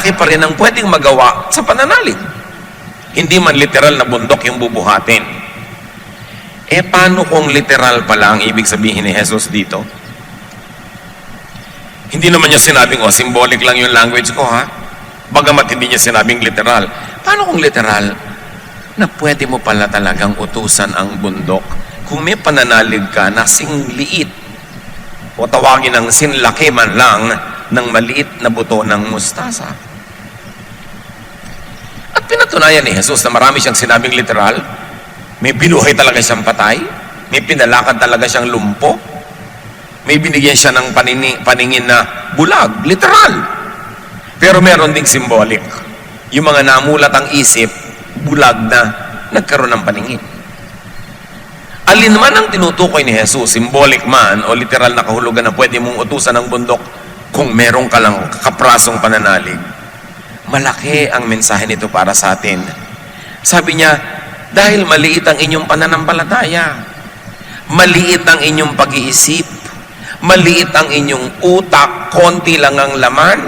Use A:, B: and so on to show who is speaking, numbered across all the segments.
A: malaki pa rin ang pwedeng magawa sa pananalig. Hindi man literal na bundok yung bubuhatin. Paano kung literal pala ang ibig sabihin ni Jesus dito? Hindi naman niya sinabing, symbolic lang yung language ko, ha? Bagamat hindi niya sinabing literal. Paano kung literal? Na pwede mo pala talagang utusan ang bundok kung may pananalig ka na singliit o tawagin ng sinlaki man lang ng maliit na buto ng mustasa. At pinatunayan ni Jesus na marami siyang sinabing literal. May binuhay talaga siyang patay. May pinalakad talaga siyang lumpo. May binigyan siya ng paningin na bulag, literal. Pero meron ding symbolic. Yung mga namulat ang isip, bulag na nagkaroon ng paningin. Alin man ang tinutukoy ni Jesus, symbolic man o literal na kahulugan na pwede mong utusan ng bundok kung meron ka lang kaprasong pananalig, malaki ang mensahe nito para sa atin. Sabi niya, dahil maliit ang inyong pananampalataya, maliit ang inyong pag-iisip, maliit ang inyong utak, konti lang ang laman.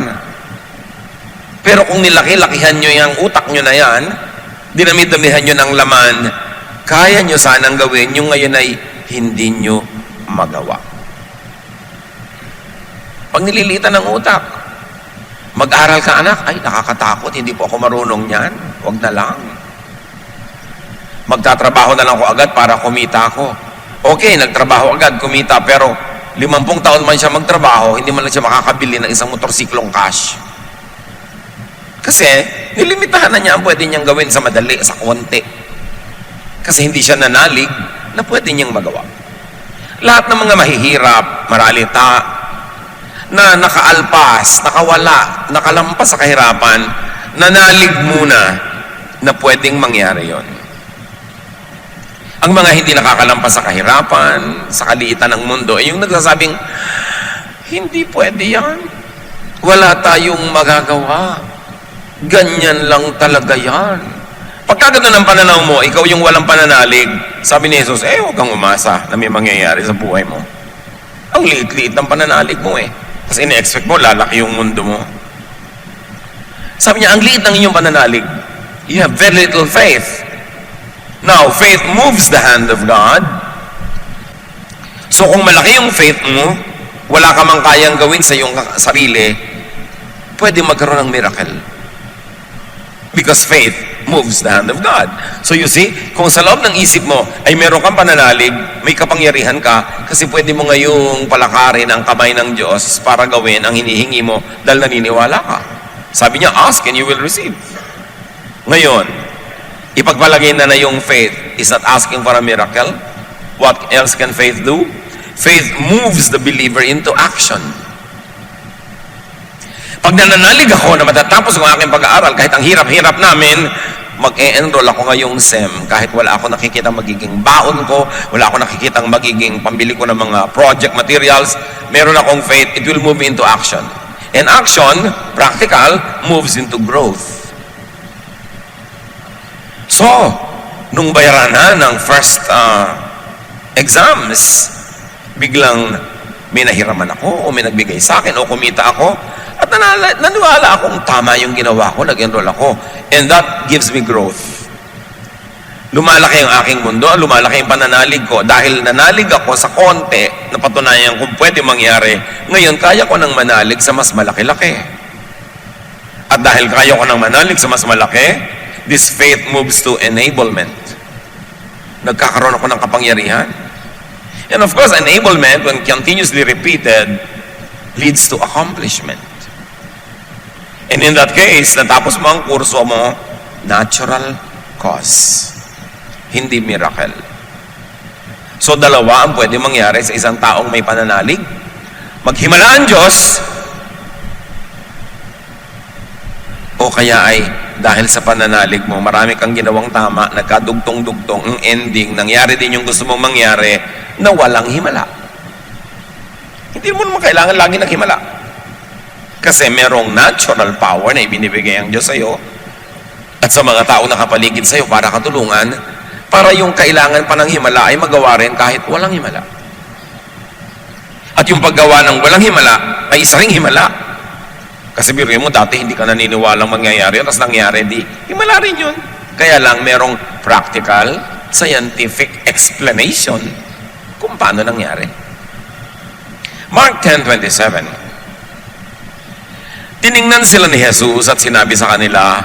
A: Pero kung nilaki-lakihan nyo yung utak nyo na yan, dinamit-damihan nyo ng laman, kaya nyo sanang gawin, yung ngayon ay hindi nyo magawa. Pag nililitan ng utak, mag-aral ka anak, ay nakakatakot, hindi po ako marunong yan, huwag na lang. Magtatrabaho na lang ako agad para kumita ako. Okay, nagtrabaho agad, kumita, pero 50 taon man siya magtrabaho, hindi man lang siya makakabili ng isang motorsiklong cash. Kasi, nilimitahan na niya ang pwede niyang gawin sa madali, sa konti. Kasi hindi siya nanalig na pwede niyang magawa. Lahat ng mga mahihirap, maralita, na nakaalpas, nakawala, nakalampas sa kahirapan, nanalig muna na pwedeng mangyari yon. Ang mga hindi nakakalampas sa kahirapan, sa kaliitan ng mundo, ay yung nagsasabing, hindi pwede yan. Wala tayong magagawa. Ganyan lang talaga yan. Pagka ganun ang pananaw mo, ikaw yung walang pananalig, sabi ni Jesus, huwag kang umasa na may mangyayari sa buhay mo. Ang liit-liit ng pananalig mo Kasi ine-expect mo, lalaki yung mundo mo. Sabi niya, ang liit ng inyong pananalig. You have very little faith. Now, faith moves the hand of God. So kung malaki yung faith mo, wala ka mang kayang gawin sa iyong sarili, pwede magkaroon ng miracle. Because faith moves the hand of God. So you see, kung sa loob ng isip mo ay meron kang pananalig, may kapangyarihan ka, kasi pwede mo ngayong palakarin ang kamay ng Diyos para gawin ang hinihingi mo dahil naniniwala ka. Sabi niya, ask and you will receive. Ngayon, ipagpalagay na yung faith is not asking for a miracle. What else can faith do? Faith moves the believer into action. Pag nananalig ako na matatapos ang aking pag-aaral, kahit ang hirap-hirap namin, mag-e-enroll ako ngayong SEM, kahit wala ako nakikita magiging baon ko, wala ako nakikita magiging pambili ko ng mga project materials, meron akong faith, it will move into action. And action, practical, moves into growth. So, nung bayaran na ng first exams, biglang may nahiraman ako, o may nagbigay sa akin, o kumita ako, at naniwala akong tama yung ginawa ko, nag-enroll ako. And that gives me growth. Lumalaki ang aking mundo, lumalaki ang pananalig ko. Dahil nanalig ako sa konti, napatunayan kung pwede mangyari, ngayon kaya ko nang manalig sa mas malaki-laki. At dahil kaya ko nang manalig sa mas malaki, this faith moves to enablement. Nagkakaroon ako ng kapangyarihan. And of course, enablement, when continuously repeated, leads to accomplishment. And in that case, natapos mo ang kurso mo, natural cause. Hindi miracle. So, dalawa ang pwede mangyari sa isang taong may pananalig. Maghimala ang Diyos, o kaya ay dahil sa pananalig mo, marami kang ginawang tama, nagkadugtong-dugtong ang ending, nangyari din yung gusto mong mangyari, na walang himala. Hindi mo naman kailangan lagi naghimala. Kasi merong natural power na ibinibigay ang Diyos sa iyo at sa mga tao na kapaligid sa iyo para katulungan, para yung kailangan pa ng himala ay magawa rin kahit walang himala. At yung paggawa ng walang himala ay isa ring himala. Kasi biruin mo, dati hindi ka naniniwalang mangyayari yun, tapos nangyari, di, himala rin yun. Kaya lang, merong practical, scientific explanation kung paano nangyari. Mark 10:27. Tiningnan sila ni Jesus at sinabi sa kanila,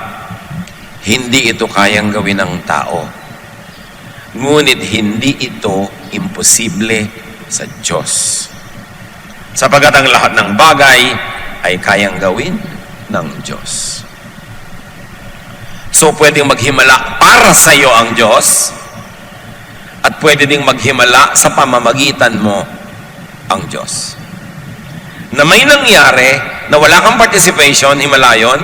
A: hindi ito kayang gawin ng tao. Ngunit hindi ito imposible sa Diyos. Sapagkat ang lahat ng bagay ay kayang gawin ng Diyos. So, pwedeng maghimala para sa iyo ang Diyos at pwede ding maghimala sa pamamagitan mo ang Diyos. Na may nangyari na wala kang participation, himala yun,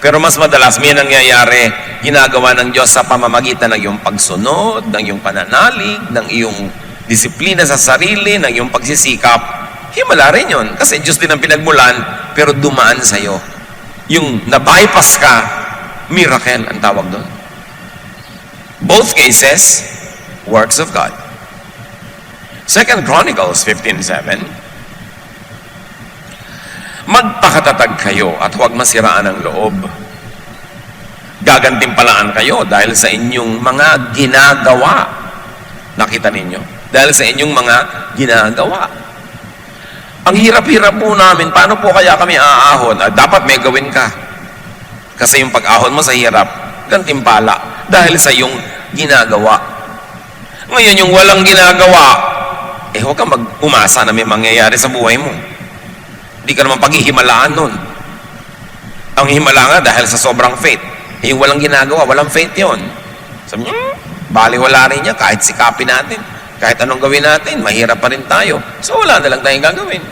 A: pero mas madalas may nangyayari, ginagawa ng Diyos sa pamamagitan ng iyong pagsunod, ng iyong pananalig, ng iyong disiplina sa sarili, ng iyong pagsisikap. Himala rin yun. Kasi Diyos din ang pinagmulan, pero dumaan sa'yo. Yung na-bypass ka, miracle ang tawag doon. Both cases, works of God. 2 Chronicles 15:7. Magpakatatag kayo at huwag masiraan ang loob. Gagantimpalaan kayo dahil sa inyong mga ginagawa. Nakita ninyo? Dahil sa inyong mga ginagawa. Ang hirap-hirap po namin, paano po kaya kami aahon? Dapat may gawin ka. Kasi yung pag-ahon mo sa hirap, gantimpala. Dahil sa iyong ginagawa. Ngayon, yung walang ginagawa, huwag kang mag-umasa na may mangyayari sa buhay mo. Hindi ka naman paghihimalaan nun. Ang himala nga dahil sa sobrang faith. Yung walang ginagawa, walang faith yun. Sabi niya, baliwala rin niya kahit sikapin natin. Kahit anong gawin natin, mahirap pa rin tayo. So wala na lang tayong gagawin.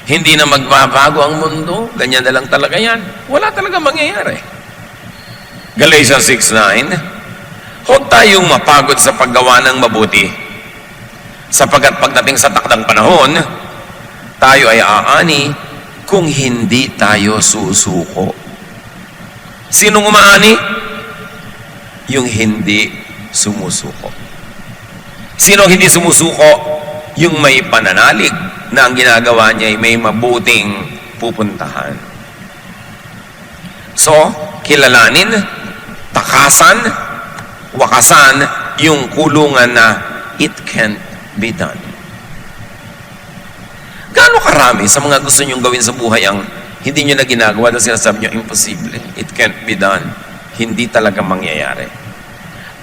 A: Hindi na magbabago ang mundo, ganyan na lang talaga yan. Wala talaga mangyayari. Galatians 6:9, huwag tayong mapagod sa paggawa ng mabuti. Sapagkat pagdating sa takdang panahon, tayo ay aani kung hindi tayo susuko. Sinong umaani? Yung hindi sumusuko. Sino hindi sumusuko? Yung may pananalig na ang ginagawa niya ay may mabuting pupuntahan. So, kilalanin, takasan, wakasan yung kulungan na it can't be done. Gaano karami sa mga gusto niyong gawin sa buhay ang hindi niyo na ginagawa dahil sinasabi niyo imposible, it can't be done, hindi talaga mangyayari.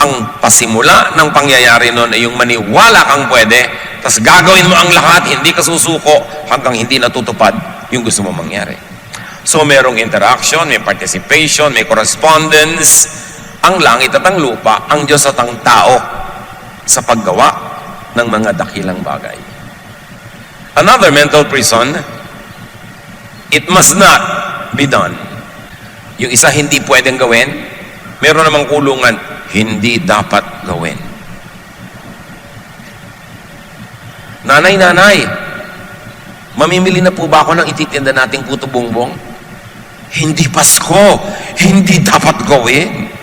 A: Ang pasimula ng pangyayari noon ay yung maniwala kang pwede, tapos gagawin mo ang lahat, hindi ka susuko hanggang hindi natutupad yung gusto mo mangyari. So merong interaction, may participation, may correspondence, ang langit at ang lupa, ang Diyos at ang tao sa paggawa ng mga dakilang bagay. Another mental prison, it must not be done. Yung isa hindi pwedeng gawin, meron namang kulungan, hindi dapat gawin. Nanay, mamimili na po ba ako ng ititinda nating puto bongbong? Hindi Pasko, hindi dapat gawin.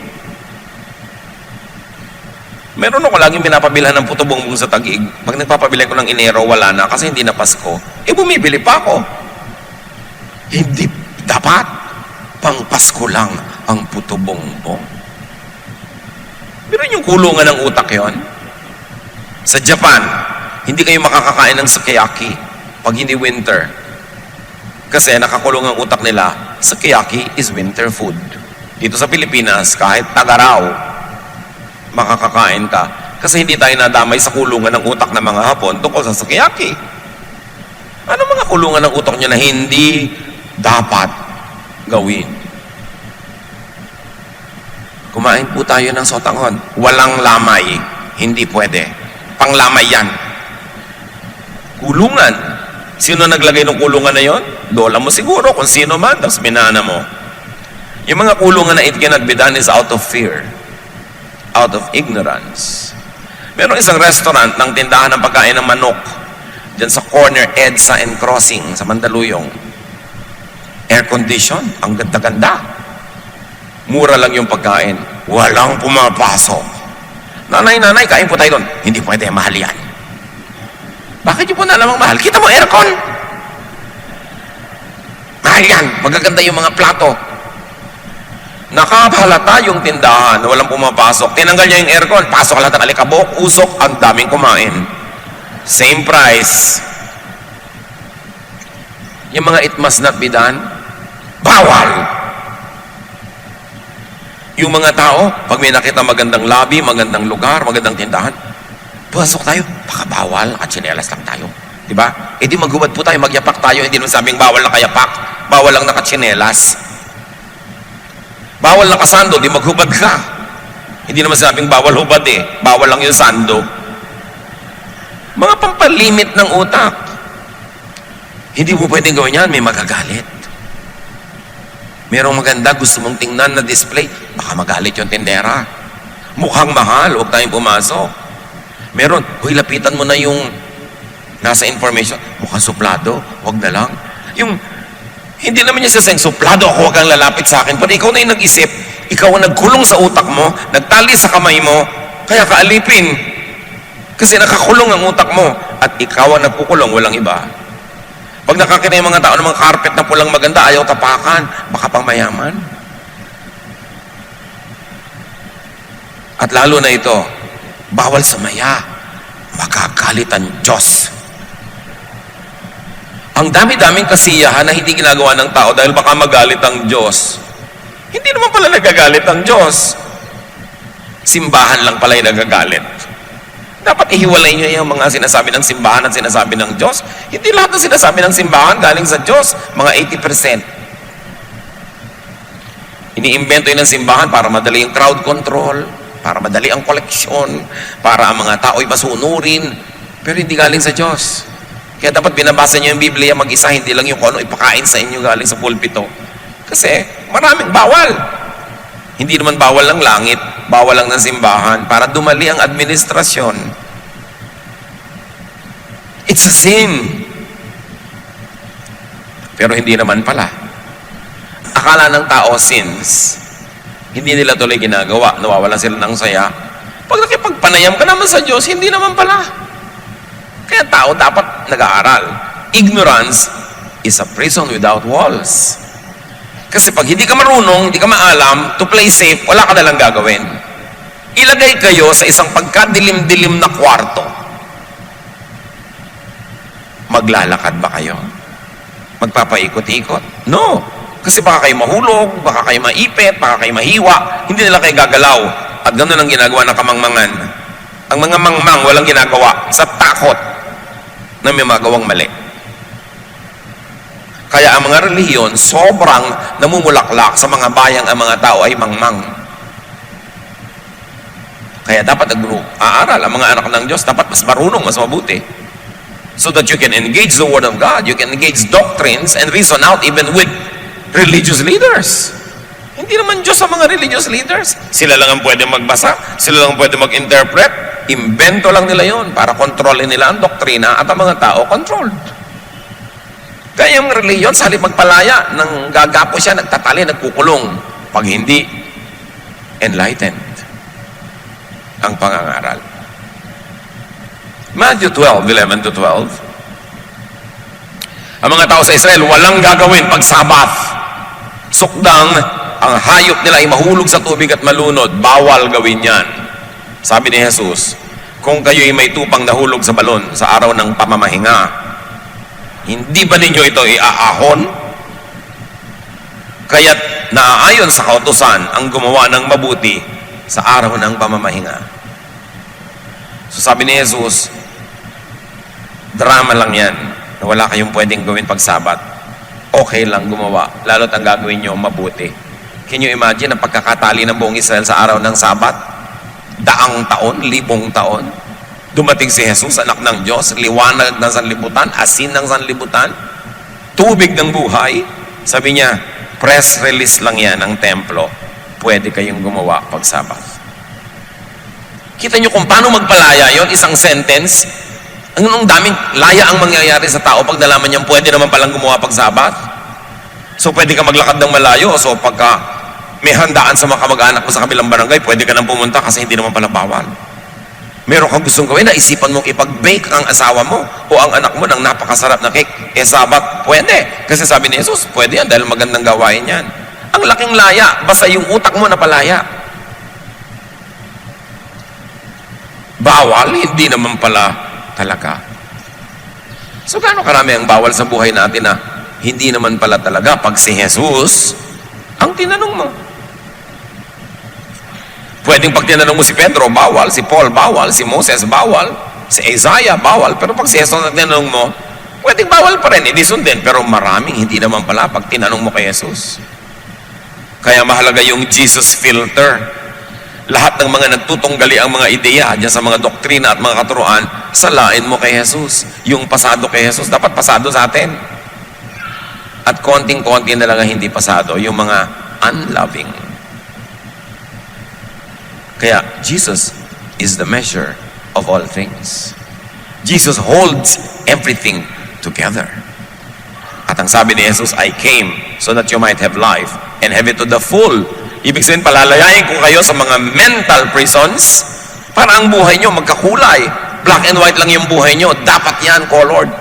A: Meron ako laging pinapabilhan ng puto bongbong sa Taguig. Pag nagpapabili ko ng Enero, wala na kasi hindi na Pasko. Bumibili pa ako. Hindi dapat. Pang Pasko lang ang puto bongbong. Pero yung kulungan ng utak yon. Sa Japan, hindi kayo makakakain ng sukiyaki pag hindi winter. Kasi nakakulong ang utak nila, sukiyaki is winter food. Dito sa Pilipinas, kahit tagaraw, makakakain ka. Kasi hindi tayo nadamay sa kulungan ng utak ng mga Hapon tungkol sa sukiyaki. Ano mga kulungan ng utak nyo na hindi dapat gawin? Kumain po tayo ng sotanghon. Walang lamay. Hindi pwede. Panglamay yan. Kulungan. Sino naglagay ng kulungan na yon? Lola mo siguro, kung sino man, tapos minana mo. Yung mga kulungan na it cannot be done is out of fear. Out of ignorance. Meron isang restaurant ng tindahan ng pagkain ng manok dyan sa corner EDSA and Crossing sa Mandaluyong. Air condition. Ang ganda-ganda. Mura lang yung pagkain. Walang pumapasok. Nanay, kain po tayo doon. Hindi pwede, mahal yan. Bakit yung po na lamang mahal? Kita mo aircon. Dahil yan, magaganda yung mga plato. Nakahalata yung tindahan, walang pumapasok. Tinanggal niya yung aircon, pasok lahat ng alikabok, usok, ang daming kumain. Same price. Yung mga it must not be done, bawal. Yung mga tao, pag may nakita magandang lobby, magandang lugar, magandang tindahan, pasok tayo, baka bawal, nakatsinelas lang tayo. Diba? E di maghubad po tayo, magyapak tayo, hindi naman sabing bawal na kayapak, bawal lang nakatsinelas. Bawal nakasando, di maghubad ka. Hindi naman sabing bawal hubad eh, bawal lang yung sando. Mga pampalimit ng utak. Hindi mo pwedeng gawin yan, may magagalit. Merong maganda, gusto mong tingnan na display, baka magalit yung tindera. Mukhang mahal, huwag tayong pumasok. Meron, huy, lapitan mo na yung nasa information, mukhang suplado, huwag na lang. Yung, hindi naman niya sasayang, suplado ako, huwag kang lalapit sa akin. Pero ikaw na yung nag-isip, ikaw ang nagkulong sa utak mo, nagtali sa kamay mo, kaya kaalipin. Kasi nakakulong ang utak mo, at ikaw ang nagkukulong, walang iba. Pag nakakita yung mga tao ng mga carpet na pulang maganda, ayaw tapakan, baka pang mayaman. At lalo na ito, bawal sumaya, magagalit ang Diyos. Ang dami-daming kasiyahan na hindi ginagawa ng tao dahil baka magalit ang Diyos. Hindi naman pala nagagalit ang Diyos. Simbahan lang pala yung nagagalit. Dapat ihiwalay niyo yung mga sinasabi ng simbahan at sinasabi ng Diyos. Hindi lahat ng sinasabi ng simbahan galing sa Diyos. Mga 80%. Iniimbento yun ng simbahan para madali yung crowd control, para madali ang koleksyon, para ang mga tao'y masunurin. Pero hindi galing sa Diyos. Kaya dapat binabasa niyo yung Biblia mag-isa, hindi lang yung kung ano ipakain sa inyo galing sa pulpito. Kasi maraming bawal. Hindi naman bawal ng langit, bawal lang ng simbahan para dumali ang administrasyon. It's a sin. Pero hindi naman pala. Akala ng tao sins. Hindi nila tuloy ginagawa, nawawalan sila ng saya. Pag nakipagpanayam ka naman sa Diyos, hindi naman pala. Kaya tao dapat nag-aaral. Ignorance is a prison without walls. Kasi pag hindi ka marunong, hindi ka maalam, to play safe, wala ka nalang gagawin. Ilagay kayo sa isang pagkadilim-dilim na kwarto. Maglalakad ba kayo? Magpapaikot-ikot? No. Kasi baka kayo mahulog, baka kayo maipit, baka kayo mahiwa, hindi nila kayo gagalaw. At ganoon ang ginagawa ng kamangmangan. Ang mga mangmang walang ginagawa sa takot na may magawang mali. Kaya ang mga relihiyon, sobrang namumulaklak sa mga bayang ang mga tao ay mangmang. Kaya dapat aaral ang mga anak ng Diyos, dapat mas marunong, mas mabuti. So that you can engage the Word of God, you can engage doctrines and reason out even with religious leaders. Hindi naman Diyos ang mga religious leaders. Sila lang ang pwede magbasa, sila lang ang pwede mag-interpret. Invento lang nila yon para kontrolin nila ang doktrina at ang mga tao controlled. Kaya yung reliyon, sa halip magpalaya, nang gagapo siya, nagtatali, nagkukulong. Pag hindi, enlightened ang pangangaral. Matthew 12:11 to 12. Ang mga tao sa Israel, walang gagawin pag Sabath. Sukdang, ang hayop nila ay mahulog sa tubig at malunod. Bawal gawin yan. Sabi ni Jesus, kung kayo'y may tupang nahulog sa balon sa araw ng pamamahinga, hindi ba ninyo ito iaahon? Kaya't naaayon sa kautusan ang gumawa ng mabuti sa araw ng pamamahinga. So sabi ni Jesus, drama lang yan na wala kayong pwedeng gawin pag Sabat. Okay lang gumawa, lalo't ang gagawin nyo mabuti. Can you imagine ang pagkakatali ng buong Israel sa araw ng Sabat? Daang taon, 1,000 taon. Dumating si Jesus, anak ng Diyos, liwanag ng sanlibutan, asin ng sanlibutan, tubig ng buhay. Sabi niya, press release lang yan ng templo. Pwede kayong gumawa pag Sabbath. Kita niyo kung paano magpalaya yon, isang sentence. Ang daming laya ang mangyayari sa tao pag nalaman niyang pwede naman palang gumawa pag Sabbath. So pwede ka maglakad ng malayo. So pagka may handaan sa mga kamag-anak mo sa kabilang barangay, pwede ka nang pumunta kasi hindi naman pala bawal. Meron kang gustong gawin, naisipan mong ipag-bake ang asawa mo o ang anak mo ng napakasarap na cake. Sabat, pwede. Kasi sabi ni Jesus, pwede yan dahil magandang gawain yan. Ang laking laya, basta yung utak mo napalaya. Bawal, hindi naman pala talaga. So gaano karami ang bawal sa buhay natin na hindi naman pala talaga pag si Jesus ang tinanong mo. Pwedeng pag tinanong mo si Pedro, bawal. Si Paul, bawal. Si Moses, bawal. Si Isaiah, bawal. Pero pag si Jesus ang tinanong mo, pwedeng bawal pa rin. Hindi sundin. Pero maraming hindi naman pala pag tinanong mo kay Jesus. Kaya mahalaga yung Jesus filter. Lahat ng mga nagtutunggali ang mga ideya dyan sa mga doktrina at mga katuruan, salain mo kay Jesus. Yung pasado kay Jesus, dapat pasado sa atin. At konting-konti na lang hindi pasado, yung mga unloving. Kaya, Jesus is the measure of all things. Jesus holds everything together. At ang sabi ni Jesus, I came so that you might have life and have it to the full. Ibig sabihin, palalayain ko kayo sa mga mental prisons para ang buhay nyo magkakulay. Black and white lang yung buhay nyo. Dapat yan, colored.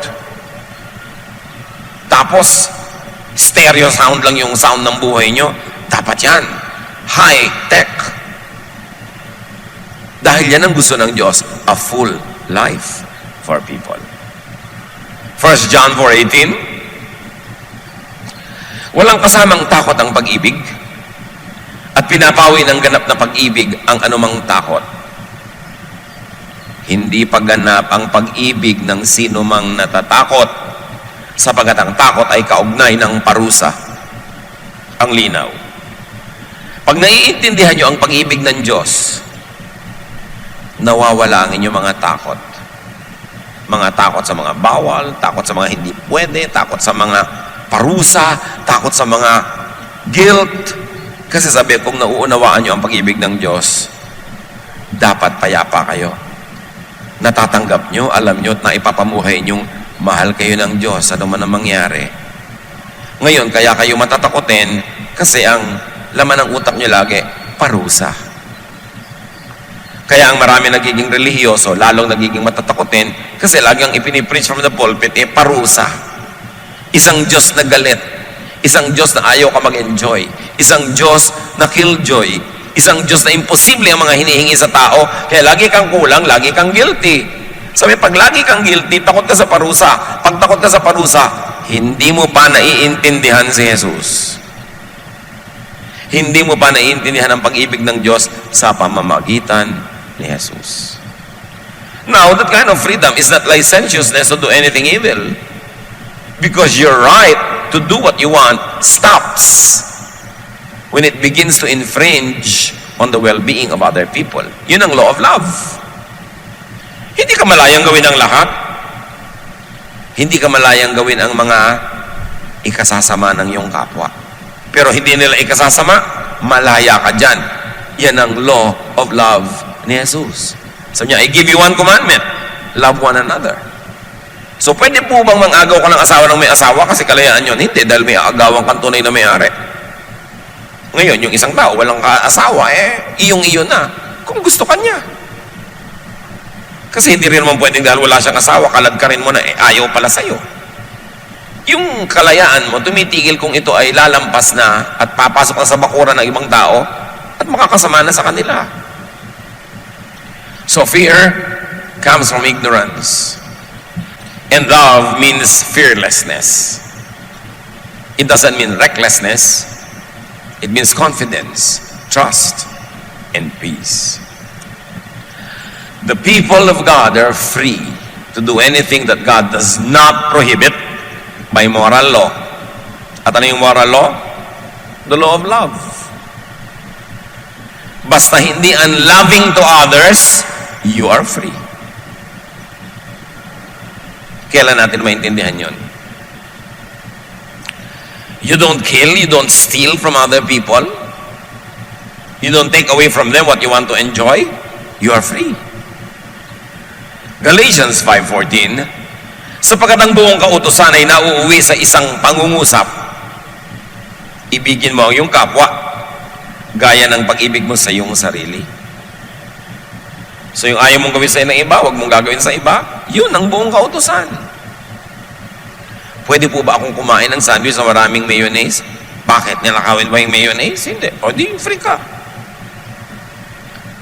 A: Tapos, stereo sound lang yung sound ng buhay nyo. Dapat yan. High-tech. Dahil yan ang gusto ng Diyos, a full life for people. 1 John 4:18, walang kasamang takot ang pag-ibig at pinapawi ng ganap na pag-ibig ang anumang takot. Hindi pagganap ang pag-ibig ng sino mang natatakot, sapagat ang takot ay kaugnay ng parusa. Ang linaw. Pag naiintindihan nyo ang pag-ibig ng Diyos, nawawala ang inyong mga takot. Mga takot sa mga bawal, takot sa mga hindi pwede, takot sa mga parusa, takot sa mga guilt. Kasi sabi, kung nauunawaan nyo ang pag-ibig ng Diyos, dapat payapa kayo. Natatanggap nyo, alam nyo, at naipapamuhay nyong mahal kayo ng Diyos, ano man ang mangyari. Ngayon, kaya kayo matatakotin, kasi ang laman ng utak nyo lagi, parusa. Kaya ang marami nagiging relihiyoso, lalong nagiging matatakotin, kasi lagi ang ipinipreach from the pulpit, parusa. Isang Diyos na galit. Isang Diyos na ayaw ka mag-enjoy. Isang Diyos na killjoy. Isang Diyos na imposible ang mga hinihingi sa tao, kaya lagi kang kulang, lagi kang guilty. Sabi, pag lagi kang guilty, takot ka sa parusa. Pag takot ka sa parusa, hindi mo pa naiintindihan si Jesus. Hindi mo pa naiintindihan ang pag-ibig ng Diyos sa pamamagitan ni Jesus. Now, that kind of freedom is not licentiousness to do anything evil. Because your right to do what you want stops when it begins to infringe on the well-being of other people. Yun ang law of love. Hindi ka malayang gawin ang lahat. Hindi ka malayang gawin ang mga ikasasama ng iyong kapwa. Pero hindi nila ikasasama, malaya ka dyan. Yan ang law of love ni Jesus. Sabi niya, I give you one commandment, love one another. So pwede po bang mang-agaw ka ng asawa ng may asawa kasi kalayaan yun? Hindi, dahil may agawang kang tunay na may-ari. Ngayon, yung isang tao, walang asawa, iyong-iyo na. Kung gusto ka niya. Kasi hindi rin naman pwedeng dahil wala siyang asawa, kalad ka rin mo na, ayaw pala sa'yo. Yung kalayaan mo, tumitigil kung ito ay lalampas na at papasok na sa bakuran ng ibang tao at makakasama na sa kanila. So fear comes from ignorance. And love means fearlessness. It doesn't mean recklessness. It means confidence, trust, and peace. The people of God are free to do anything that God does not prohibit by moral law. At ano yung moral law? The law of love. Basta hindi unloving to others, you are free. Kailan natin maintindihan yun? You don't kill, you don't steal from other people. You don't take away from them what you want to enjoy. You are free. Galatians 5:14, sapagkat ang buong kautusan ay nauuwi sa isang pangungusap. Ibigin mo ang iyong kapwa, gaya ng pag-ibig mo sa iyong sarili. So yung ayaw mong gawin sa ng iba, huwag mong gagawin sa iba, yun ang buong kautusan. Pwede po ba akong kumain ng sandwich na maraming mayonnaise? Bakit? Nilakawin ba yung mayonnaise? Hindi. O di, free ka.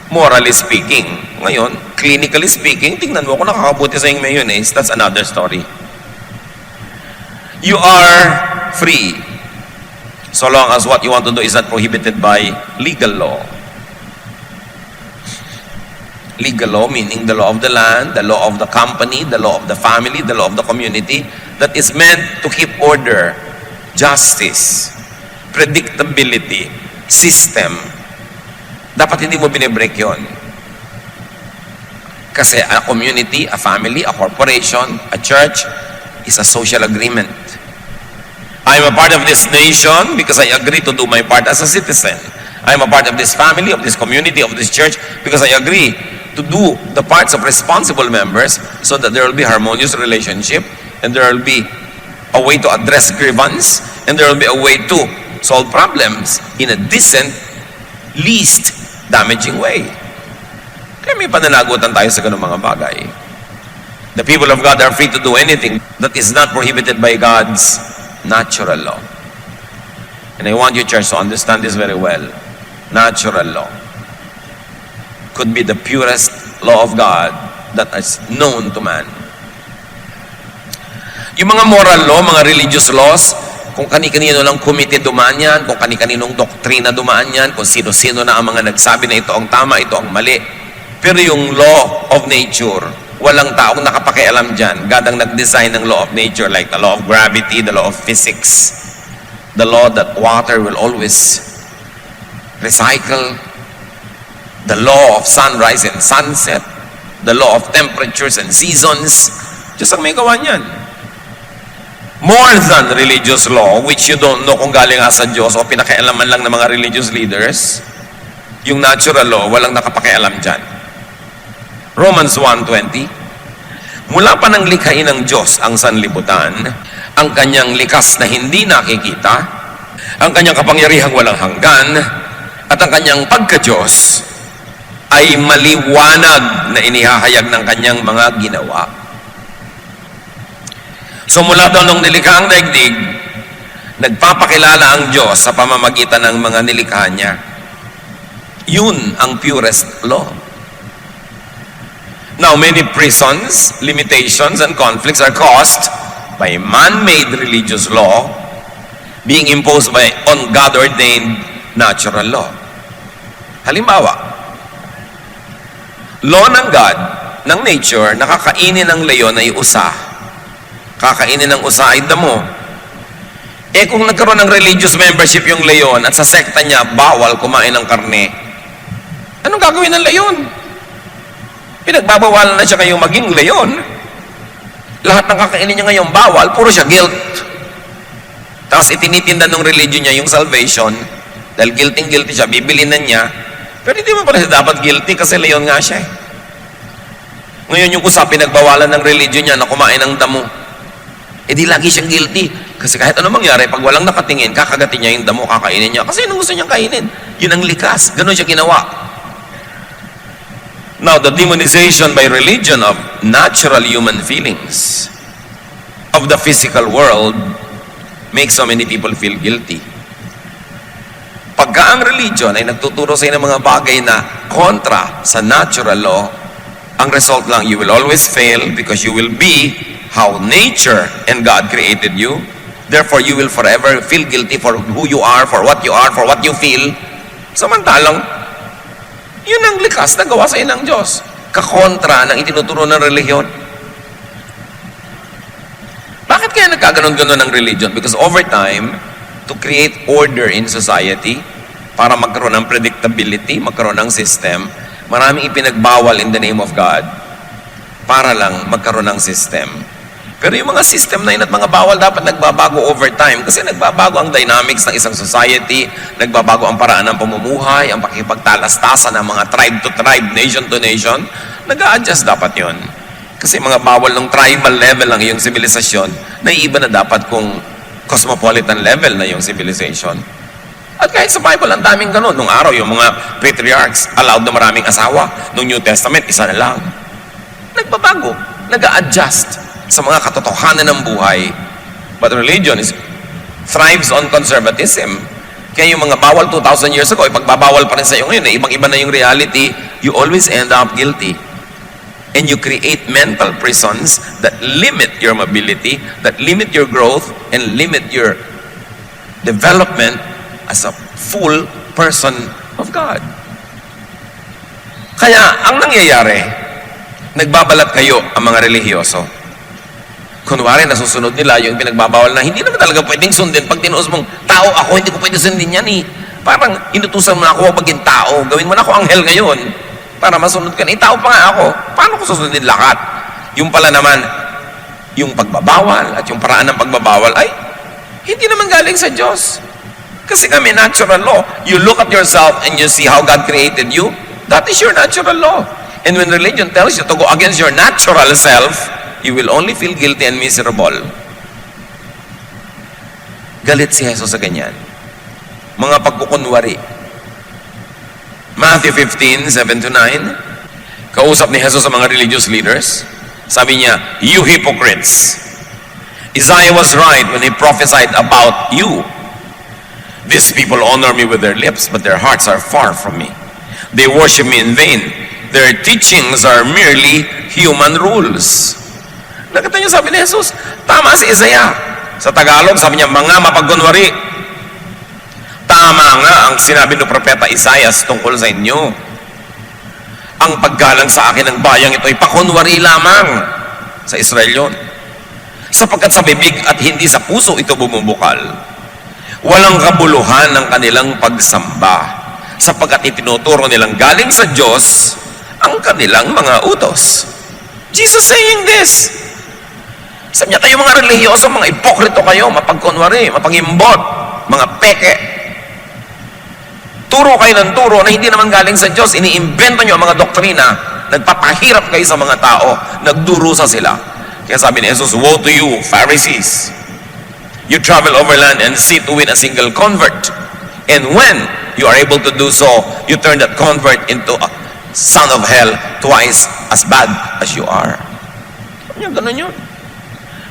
A: Morally speaking, ngayon, clinically speaking, tingnan mo kung nakakabuti sa yung mayonnaise, that's another story. You are free so long as what you want to do is not prohibited by legal law. Legal law meaning the law of the land, the law of the company, the law of the family, the law of the community that is meant to keep order, justice, predictability, system. Dapat hindi mo binibreak yun. Kasi a community, a family, a corporation, a church is a social agreement. I am a part of this nation because I agree to do my part as a citizen. I am a part of this family, of this community, of this church because I agree to do the parts of responsible members so that there will be harmonious relationship and there will be a way to address grievance and there will be a way to solve problems in a decent, least damaging way. Kaya may pananagutan tayo sa ganung mga bagay. The people of God are free to do anything that is not prohibited by God's natural law. And I want you, church, to understand this very well. Natural law could be the purest law of God that is known to man. Yung mga moral law, mga religious laws, kung kani-kanino lang committee dumaan yan, kung kani-kaninong doktrina dumaan yan, kung sino-sino na ang mga nagsabi na ito ang tama, ito ang mali. Pero yung law of nature, walang taong nakapakialam dyan. God ang nag-design ng law of nature like the law of gravity, the law of physics, the law that water will always recycle, the law of sunrise and sunset, the law of temperatures and seasons. Diyos ang may gawa niyan. More than religious law, which you don't know kung galing sa Diyos o pinakialaman lang ng mga religious leaders, yung natural law, walang nakapakialam dyan. Romans 1:20, mula pa nang likhain ng Diyos ang sanlibutan, ang kanyang likas na hindi nakikita, ang kanyang kapangyarihang walang hanggan, at ang kanyang pagka-Diyos, ay maliwanag na inihahayag ng kanyang mga ginawa. So mula daw nung nilikha ang daigdig, nagpapakilala ang Diyos sa pamamagitan ng mga nilikha niya. Yun ang purest law. Now, many prisons, limitations, and conflicts are caused by man-made religious law being imposed by on God-ordained natural law. Halimbawa, law ng God, ng nature, nakakainin ng leon ay usa. Kakainin ng usa ay damo. Eh kung nagkaroon ng religious membership yung leon at sa sekta niya, bawal kumain ng karne, anong gagawin ng leon? Pinagbabawalan na siya ngayong maging leon. Lahat ng kakainin niya ngayong bawal, puro siya guilt. Tapos itinitinda ng religion niya yung salvation, dahil guilty siya, bibilin na niya. Pero hindi mo pala siya dapat guilty kasi leon nga siya. Ngayon yung usapin, nagbawalan ng religion niya na kumain ng damo. Eh di lagi siyang guilty. Kasi kahit ano mangyari, pag walang nakatingin, kakagatin niya yung damo, kakainin niya. Kasi yun ang gusto niyang kainin. Yun ang likas. Ganon siya ginawa. Now, the demonization by religion of natural human feelings of the physical world makes so many people feel guilty. Pagka ang religion ay nagtuturo sa inyo ng mga bagay na kontra sa natural law, ang result lang, you will always fail because you will be how nature and God created you. Therefore, you will forever feel guilty for who you are, for what you feel. Samantalang, yun ang likas na gawa sa inang Diyos. Kakontra ng itinuturo ng relihiyon. Bakit kaya nagkaganon-ganon ng religion? Because over time, to create order in society, para magkaroon ng predictability, magkaroon ng system, maraming ipinagbawal in the name of God para lang magkaroon ng system. Pero yung mga system na yun at mga bawal dapat nagbabago over time kasi nagbabago ang dynamics ng isang society, nagbabago ang paraan ng pamumuhay, ang pakipagtalastasan ng mga tribe to tribe, nation to nation, nag-a-adjust dapat yun. Kasi mga bawal ng tribal level ang iyong civilization, naiiba na dapat kung cosmopolitan level na yung civilization. At kahit sa Bible, ang daming ganun. Nung araw, yung mga patriarchs allowed na maraming asawa. Nung New Testament, isa na lang. Nagbabago, nag-a-adjust sa mga katotohanan ng buhay. But religion thrives on conservatism. Kaya yung mga bawal 2,000 years ago, ipagbabawal pa rin sa iyo ngayon, ibang-iba na yung reality, you always end up guilty. And you create mental prisons that limit your mobility, that limit your growth, and limit your development as a full person of God. Kaya, ang nangyayari, nagbabalat kayo ang mga relihiyoso. Kunwari, nasusunod nila yung pinagbabawal na hindi naman talaga pwedeng sundin. Pag tinuos mong, tao ako, hindi ko pwede sundin yan eh. Parang inutusan mo na ako maging tao. Gawin mo na ako anghel ngayon para masunod ka na. Tao pa nga ako. Paano ko susundin lahat? Yung pala naman, yung pagbabawal at yung paraan ng pagbabawal ay hindi naman galing sa Diyos. Kasi kami, natural law. You look at yourself and you see how God created you. That is your natural law. And when religion tells you to go against your natural self, you will only feel guilty and miserable. Galit si Jesus sa ganyan. Mga pagkukunwari. Matthew 15:7-9, kausap ni Jesus sa mga religious leaders. Sabi niya, you hypocrites. Isaiah was right when he prophesied about you. These people honor me with their lips, but their hearts are far from me. They worship me in vain. Their teachings are merely human rules. Nakita niyo, sabi ni Jesus, tama si Isaiah. Sa Tagalog, sabi niya, mga mapagkunwari. Tama nga ang sinabi ng propeta Isaiah tungkol sa inyo. Ang paggalang sa akin ng bayang ito ay pakunwari lamang sa Israel yun. Sapagkat sa bibig at hindi sa puso ito bumubukal. Walang kabuluhan ng kanilang pagsamba, sapagkat itinuturo nilang galing sa Diyos ang kanilang mga utos. Jesus saying this. Sabi niya, kayo mga relihiyoso, mga ipokrito kayo, mapagkunwari, mapangimbot, mga peke. Turo kayo ng turo na hindi naman galing sa Diyos. Iniimbento niyo ang mga doktrina, nagpapahirap kayo sa mga tao, nagdurusa sila. Kaya sabi ni Jesus, woe to you, Pharisees! You travel overland and see to win a single convert. And when you are able to do so, you turn that convert into a son of hell twice as bad as you are. Ganun yun.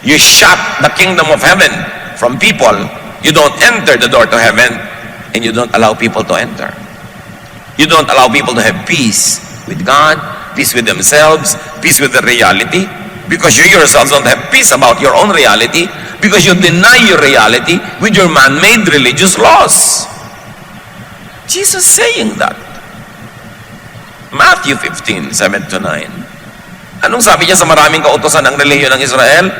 A: You shut the kingdom of heaven from people. You don't enter the door to heaven, and you don't allow people to enter. You don't allow people to have peace with God, peace with themselves, peace with the reality, because you yourselves don't have peace about your own reality, because you deny your reality with your man-made religious laws. Jesus saying that. Matthew 15:7-9. Anong sabi niya sa maraming kautosan ng relihiyon ng Israel?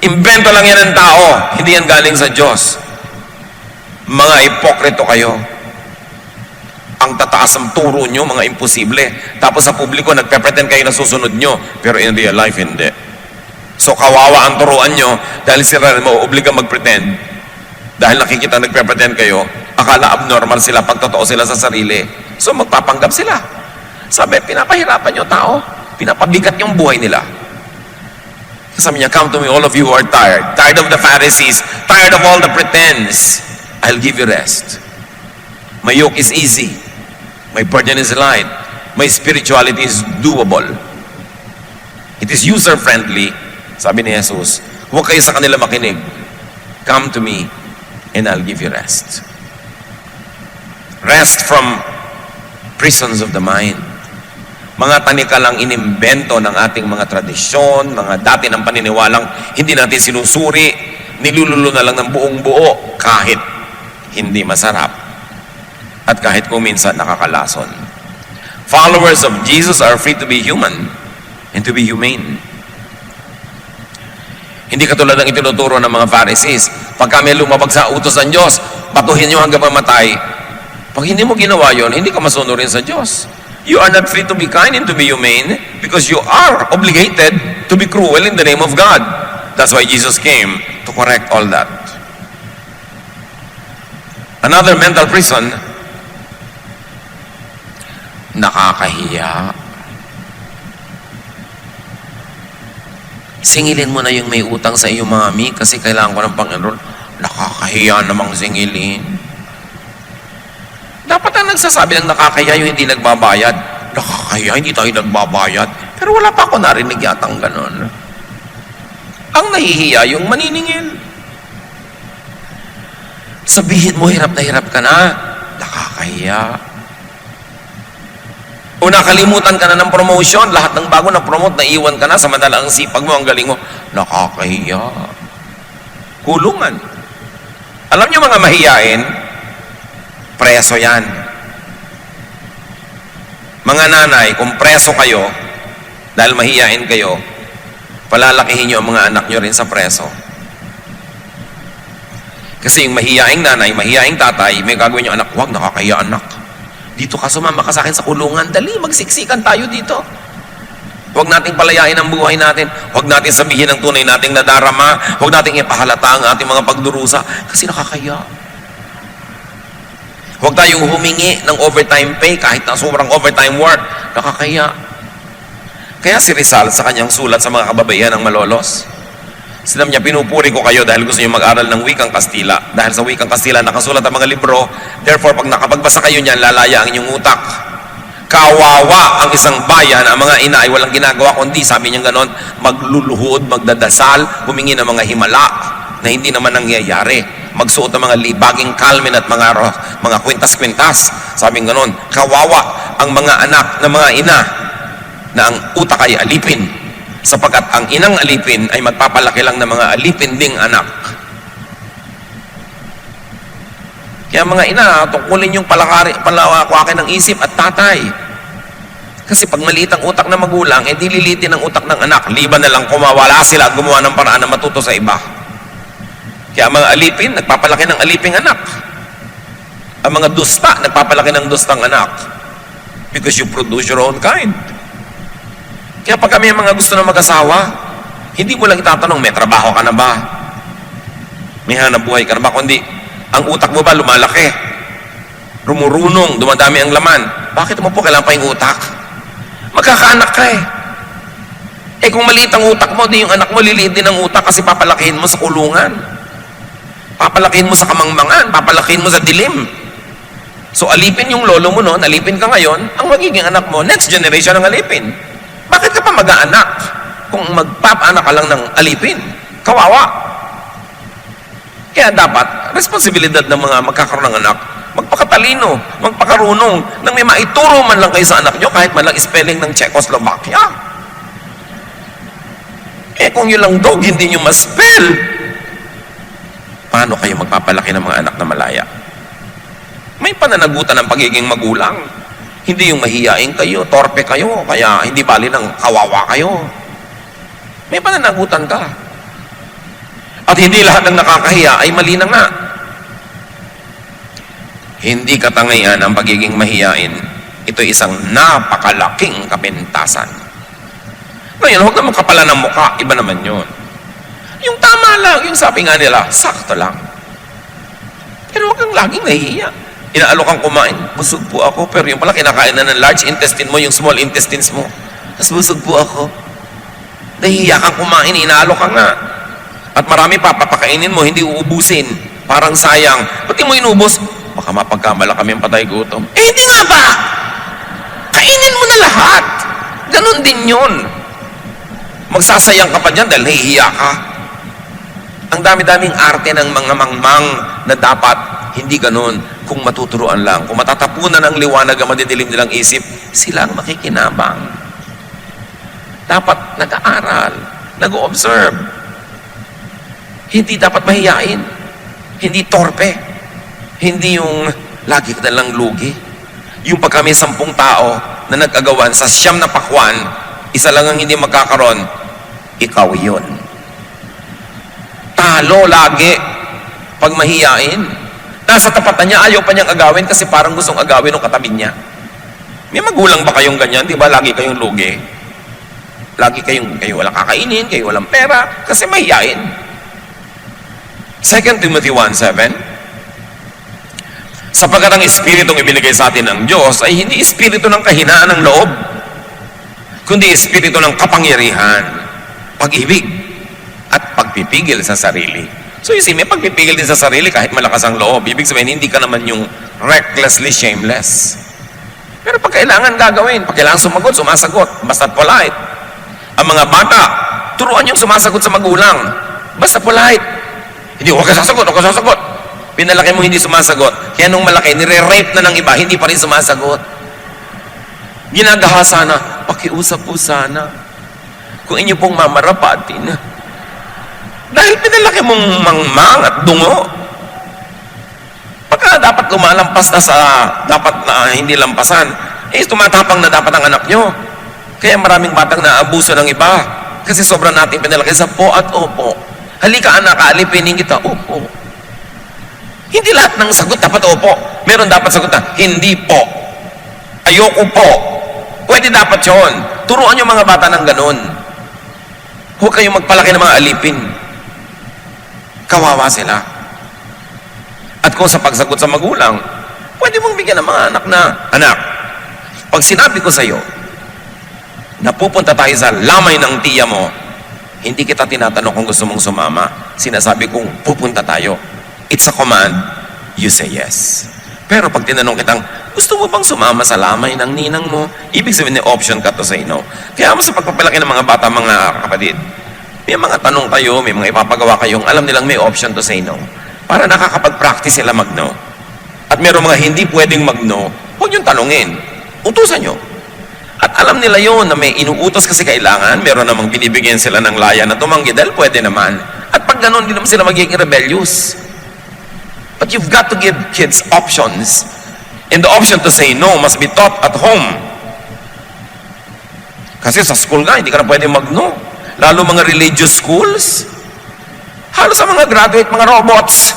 A: Imbento lang yan ng tao, hindi yan galing sa Diyos. Mga ipokrito kayo. Ang tataas ng turo nyo, mga imposible. Tapos sa publiko, nagpe-pretend kayo na susunod nyo, pero in real life, hindi. So kawawa ang turuan nyo dahil sila mauobliga mag-pretend. Dahil nakikita nagpe-pretend kayo, akala abnormal sila pag totoo sila sa sarili. So magpapanggap sila. Sabi, pinapahirapan nyo tao. Pinapabigat yung buhay nila. Sabi niya, come to me all of you who are tired. Tired of the Pharisees. Tired of all the pretense. I'll give you rest. My yoke is easy. My burden is light. My spirituality is doable. It is user-friendly. Sabi ni Jesus, huwag kayo sa kanila makinig. Come to me and I'll give you rest. Rest from prisons of the mind. Mga tanikalang inimbento ng ating mga tradisyon, mga dati ng paniniwalang hindi natin sinusuri, nilululo na lang ng buong buo kahit hindi masarap at kahit kung minsan nakakalason. Followers of Jesus are free to be human and to be humane. Hindi katulad ng itinuturo ng mga Pharisees. Pag kami lumabag sa utos ng Diyos, patuhin nyo hanggang mamatay. Pag hindi mo ginawa yon, hindi ka masunurin sa Diyos. You are not free to be kind and to be humane because you are obligated to be cruel in the name of God. That's why Jesus came to correct all that. Another mental prison, nakakahiya. Singilin mo na yung may utang sa iyo, mami, kasi kailangan ko ng pang-enroll. Nakakahiya namang singilin. Dapat ang nagsasabi ng nakakaya yung hindi nagbabayad. Nakakaya, hindi tayo nagbabayad. Pero wala pa ako narinig yatang ganon. Ang nahihiya yung maniningil. Sabihin mo, hirap na hirap ka na. Nakakahiya. O nakalimutan ka na ng promotion, lahat ng bago na promote, naiwan ka na, samantala ang sipag mo, ang galing mo. Nakakahiya. Kulungan. Alam niyo mga mahiyain, preso yan. Mga nanay, kung preso kayo, dahil mahiyain kayo, palalakihin niyo ang mga anak niyo rin sa preso. Kasi yung mahiyaing nanay, mahiyaing tatay, may gagawin yung anak, huwag, nakakahiya anak. Dito ka, sumama ka sa akin sa kulungan, dali, magsiksikan tayo dito. Huwag nating palayain ang buhay natin. Huwag natin sabihin ang tunay nating nadarama. Huwag nating ipahalata ang ating mga pagdurusa. Kasi nakakaya. Huwag tayong humingi ng overtime pay kahit na sobrang overtime work. Nakakaya. Kaya si Rizal sa kanyang sulat sa mga kababaihan ng malolos, sinabi niya, pinupuri ko kayo dahil gusto niyo mag-aral ng wikang Kastila. Dahil sa wikang Kastila, nakasulat ang mga libro. Therefore, pag nakapagbasa kayo niyan, lalaya ang inyong utak. Kawawa ang isang bayan, ang mga ina ay walang ginagawa kundi, sabi niya ganon, magluluhod, magdadasal, humingi ng mga himala na hindi naman nangyayari. Magsuot ng mga libaging kalmin at mga kwintas-kwintas. Sabi nga ganon, kawawa ang mga anak ng mga ina na ang utak ay alipin. Sapagkat ang inang alipin ay magpapalaki lang ng mga alipin ding anak. Kaya mga ina, tungkulin yung palakwakin ng isip at tatay. Kasi pag maliit ang utak ng magulang, eh dililitin ang utak ng anak. Liban na lang kumawala sila at gumawa ng paraan na matuto sa iba. Kaya mga alipin, nagpapalaki ng aliping anak. Ang mga dusta, nagpapalaki ng dustang anak. Because you produce your own kind. Kaya pag kami mga gusto na mag-asawa, hindi mo lang itatanong, may trabaho ka na ba? May hanap buhay ka na ba? Kundi, ang utak mo ba lumalaki? Rumurunong, dumadami ang laman. Bakit mo po kailangan pa yung utak? Magkakaanak ka eh. Eh kung maliit ang utak mo, di yung anak mo liliit din ang utak kasi papalakihin mo sa kulungan. Papalakihin mo sa kamangmangan, papalakihin mo sa dilim. So alipin yung lolo mo noon, alipin ka ngayon, ang magiging anak mo, next generation ang alipin. Bakit ka pa mag-aanak kung magpapaanak ka lang ng alipin? Kawawa. Kaya dapat, responsibilidad ng mga magkakaroon ng anak, magpakatalino, magpakarunong, nang may maituro man lang kayo sa anak nyo, kahit man lang spelling ng Czechoslovakia. Eh kung yun lang dog, hindi nyo ma-spell, paano kayo magpapalaki ng mga anak na malaya? May pananagutan ng pagiging magulang. Hindi yung mahiyain kayo, torpe kayo, kaya hindi bali ng kawawa kayo. May pananagutan ka. At hindi lahat ng nakakahiya ay mali na nga. Hindi katangayan ang pagiging mahiyain. Ito isang napakalaking kapintasan. Ngayon, huwag naman kapala ng mukha, iba naman yun. Yung tama lang, yung sabi nga nila, sakto lang. Pero huwag kang laging nahihiya. Inaalok kang kumain, busog po ako, pero yung pala kinakain na ng large intestine mo, yung small intestines mo, tas busog po ako. Nahihiya kang kumain, inaalok ka nga. At marami pa, papakainin mo, hindi uubusin. Parang sayang. Ba't di mo inubos? Baka mapagkamala kami ang patay gutom. Eh, hindi nga ba? Kainin mo na lahat. Ganon din yun. Magsasayang ka pa dyan dahil nahihiya ka. Ang dami-daming arte ng mga mangmang na dapat hindi ganon. Kung matuturuan lang, kung matatapunan ang liwanag ang madidilim nilang isip, sila ang makikinabang. Dapat nag-aaral, nag-observe. Hindi dapat mahiyain. Hindi torpe. Hindi yung lagi ka nalang lugi. Yung pag kami 10 tao na nag-agawan sa 9 na pakwan, isa lang ang hindi magkakaroon, ikaw yun. Talo lagi pag mahiyain. Nasa tapatan niya, ayaw pa niyang agawin kasi parang gustong agawin ng katabi niya. May magulang ba kayong ganyan? Di ba lagi kayong lugi? Lagi kayo walang kakainin, kayo walang pera, kasi mahiyain. 2 Timothy 1:7, sapagkat ang espiritong ibinigay sa atin ng Diyos ay hindi espiritu ng kahinaan ng loob, kundi espiritu ng kapangyarihan, pag-ibig, at pagpipigil sa sarili. So you see, may pagpipigil din sa sarili kahit malakas ang loob. Ibig sabihin, hindi ka naman yung recklessly shameless. Pero pag kailangan gagawin, pag kailangan sumagot, sumasagot. Basta't polite. Ang mga bata, turuan yung sumasagot sa magulang. Basta polite. Hindi, huwag ka sasagot, huwag ka sasagot. Pinalaki mo hindi sumasagot. Kaya nung malaki, nire-rape na ng iba, hindi pa rin sumasagot. Ginagahasa na, pakiusap po sana. Kung inyo pong mamarapatin. Dahil pinalaki mong mangmang at dungo. Pagka dapat lumalampas na sa dapat na hindi lampasan, tumatapang na dapat ang anak nyo. Kaya maraming batang naabuso ng iba. Kasi sobrang natin pinalaki sa po at opo. Halika anak, alipinin kita, opo. Hindi lahat ng sagot dapat opo. Meron dapat sagot na, hindi po. Ayoko po. Pwede dapat yun. Turuan yung mga bata ng ganun. Huwag kayong magpalaki ng mga alipin. Kawawa sila. At kung sa pagsagot sa magulang, pwede mong bigyan ng mga anak na, anak, pag sinabi ko sa iyo, na pupunta tayo sa lamay ng tiya mo, hindi kita tinatanong kung gusto mong sumama. Sinasabi kong pupunta tayo. It's a command. You say yes. Pero pag tinanong kitang, gusto mo bang sumama sa lamay ng ninang mo? Ibig sabihin, option ka to say no. Kaya mo sa pagpapalaki ng mga bata, mga kapatid, may mga tanong kayo, may mga ipapagawa kayong alam nilang may option to say no. Para nakakapag-practice sila mag-no. At meron mga hindi pwedeng mag-no, huwag yung tanungin. Utusan nyo. At alam nila yon na may inuutos kasi kailangan, meron namang binibigyan sila ng laya na tumanggi dahil pwede naman. At pag ganun, hindi naman sila magiging rebellious. But you've got to give kids options. And the option to say no must be taught at home. Kasi sa school nga, hindi ka na pwede mag-no. Lalo mga religious schools. Halos sa mga graduate, mga robots.